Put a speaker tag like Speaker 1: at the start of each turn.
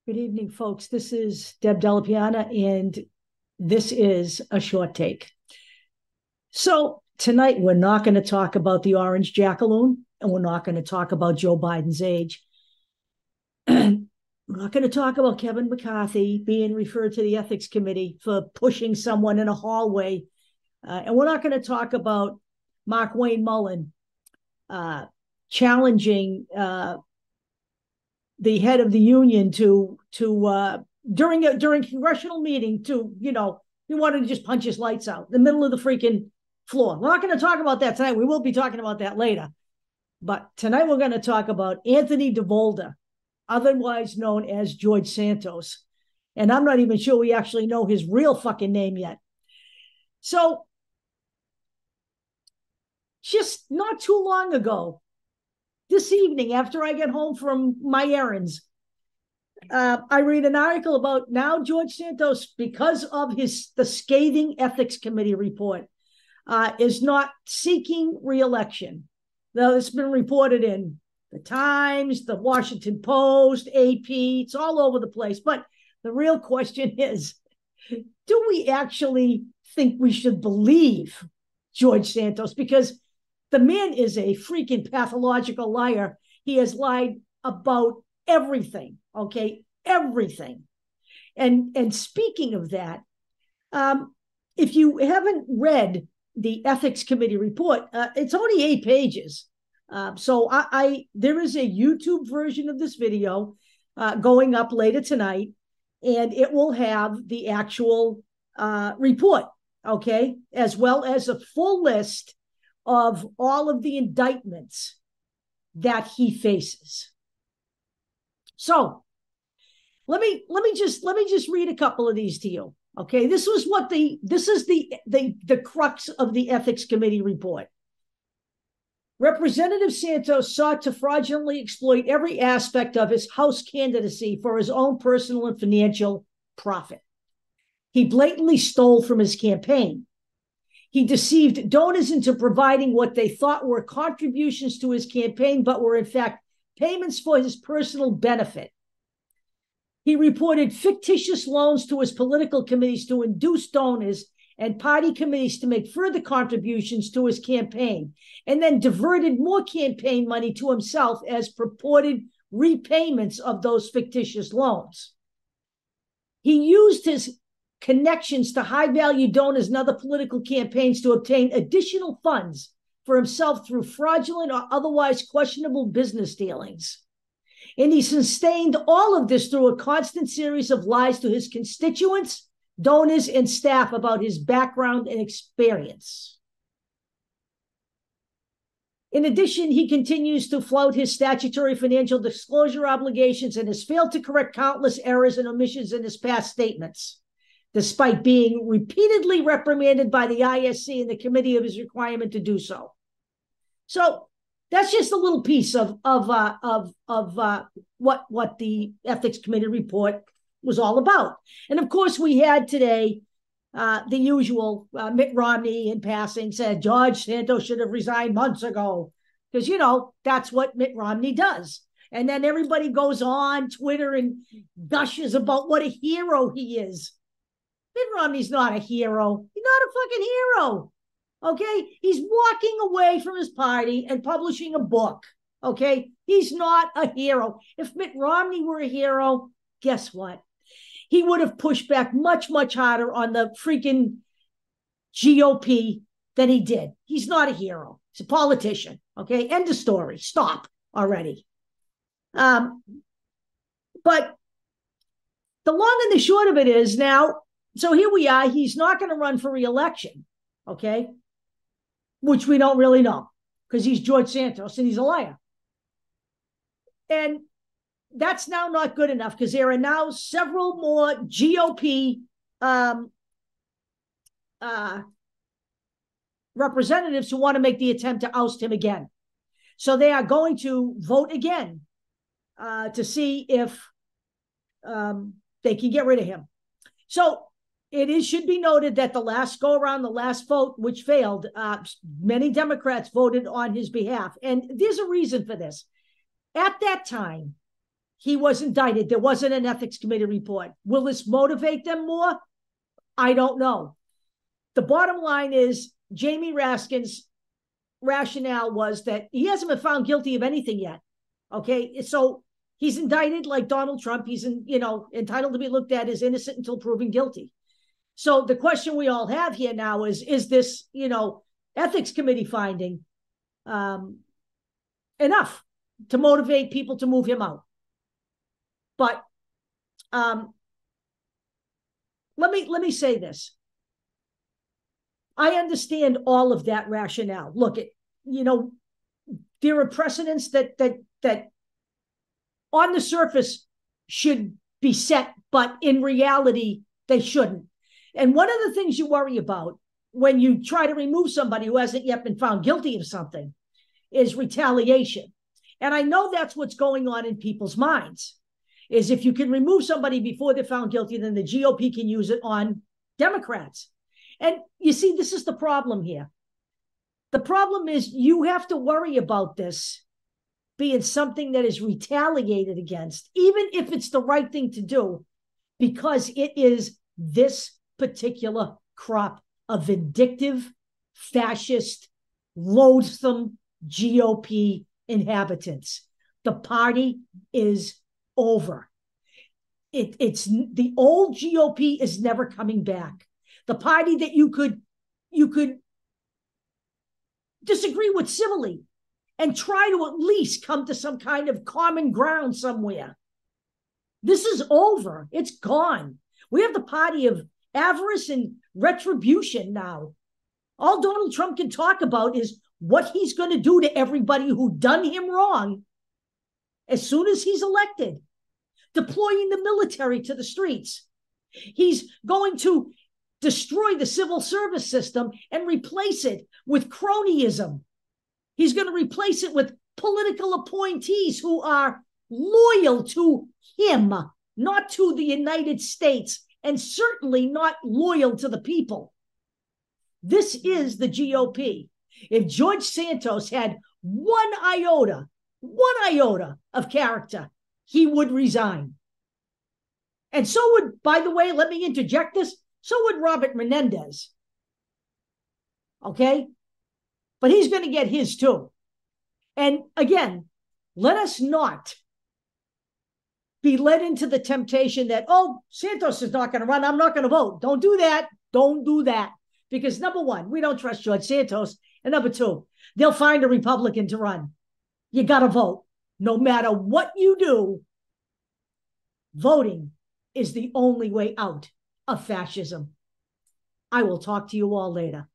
Speaker 1: Good evening, folks. This is Deb Delapiana, and this is a short take. So tonight, we're not going to talk about the Orange Jackaloon, and we're not going to talk about Joe Biden's age. We're not going to talk about Kevin McCarthy being referred to the Ethics Committee for pushing someone in a hallway. And we're not going to talk about Mark Wayne Mullen challenging the head of the union to during a congressional meeting he wanted to just punch his lights out in the middle of the freaking floor. We're not going to talk about that tonight. We will be talking about that later. But tonight we're going to talk about Anthony Devolder, otherwise known as George Santos. And I'm not even sure we actually know his real fucking name yet. So just not too long ago, this evening, after I get home from my errands, I read an article about now George Santos, because of the scathing ethics committee report, is not seeking re-election. Now, it's been reported in the Times, the Washington Post, AP, it's all over the place. But the real question is, do we actually think we should believe George Santos? Because the man is a freaking pathological liar. He has lied about everything, okay? Everything. And speaking of that, if you haven't read the Ethics Committee report, it's only 8 pages. So there is a YouTube version of this video going up later tonight, and it will have the actual report, okay? As well as a full list of all of the indictments that he faces. So let me just read a couple of these to you. Okay, this is the crux of the Ethics Committee report. Representative Santos sought to fraudulently exploit every aspect of his House candidacy for his own personal and financial profit. He blatantly stole from his campaign. He deceived donors into providing what they thought were contributions to his campaign, but were in fact payments for his personal benefit. He reported fictitious loans to his political committees to induce donors and party committees to make further contributions to his campaign, and then diverted more campaign money to himself as purported repayments of those fictitious loans. He used his connections to high-value donors and other political campaigns to obtain additional funds for himself through fraudulent or otherwise questionable business dealings. And he sustained all of this through a constant series of lies to his constituents, donors, and staff about his background and experience. In addition, he continues to flout his statutory financial disclosure obligations and has failed to correct countless errors and omissions in his past statements, despite being repeatedly reprimanded by the ISC and the committee of his requirement to do so. So that's just a little piece of what the Ethics Committee report was all about. And of course, we had today the usual Mitt Romney in passing said George Santos should have resigned months ago, because that's what Mitt Romney does. And then everybody goes on Twitter and gushes about what a hero he is. Mitt Romney's not a hero. He's not a fucking hero. Okay? He's walking away from his party and publishing a book. Okay? He's not a hero. If Mitt Romney were a hero, guess what? He would have pushed back much, much harder on the freaking GOP than he did. He's not a hero. He's a politician. Okay? End of story. Stop already. But the long and the short of it is now, so here we are. He's not going to run for re-election, okay? Which we don't really know, because he's George Santos and he's a liar. And that's now not good enough, because there are now several more GOP representatives who want to make the attempt to oust him again. So they are going to vote again to see if they can get rid of him. So should be noted that the last go around, the last vote, which failed, many Democrats voted on his behalf. And there's a reason for this. At that time, He was indicted. There wasn't an ethics committee report. Will this motivate them more? I don't know. The bottom line is Jamie Raskin's rationale was that he hasn't been found guilty of anything yet. Okay, so he's indicted like Donald Trump. He's entitled to be looked at as innocent until proven guilty. So the question we all have here now is this, ethics committee finding enough to motivate people to move him out? But let me say this. I understand all of that rationale. Look, there are precedents that on the surface should be set, but in reality, they shouldn't. And one of the things you worry about when you try to remove somebody who hasn't yet been found guilty of something is retaliation. And I know that's what's going on in people's minds, is if you can remove somebody before they're found guilty, then the GOP can use it on Democrats. And you see, this is the problem here. The problem is you have to worry about this being something that is retaliated against, even if it's the right thing to do, because it is this particular crop of vindictive, fascist, loathsome GOP inhabitants. The party is over. It's the old GOP is never coming back. The party that you could disagree with civilly and try to at least come to some kind of common ground somewhere. This is over. It's gone. We have the party of avarice and retribution now. All Donald Trump can talk about is what he's going to do to everybody who done him wrong as soon as he's elected, deploying the military to the streets. He's going to destroy the civil service system and replace it with cronyism. He's going to replace it with political appointees who are loyal to him, not to the United States, and certainly not loyal to the people. This is the GOP. If George Santos had one iota of character, he would resign. And so would, by the way, let me interject this, so would Robert Menendez. Okay? But he's going to get his too. And again, let us not be led into the temptation that, oh, Santos is not going to run, I'm not going to vote. Don't do that. Don't do that. Because number one, we don't trust George Santos. And number two, they'll find a Republican to run. You got to vote. No matter what you do, voting is the only way out of fascism. I will talk to you all later.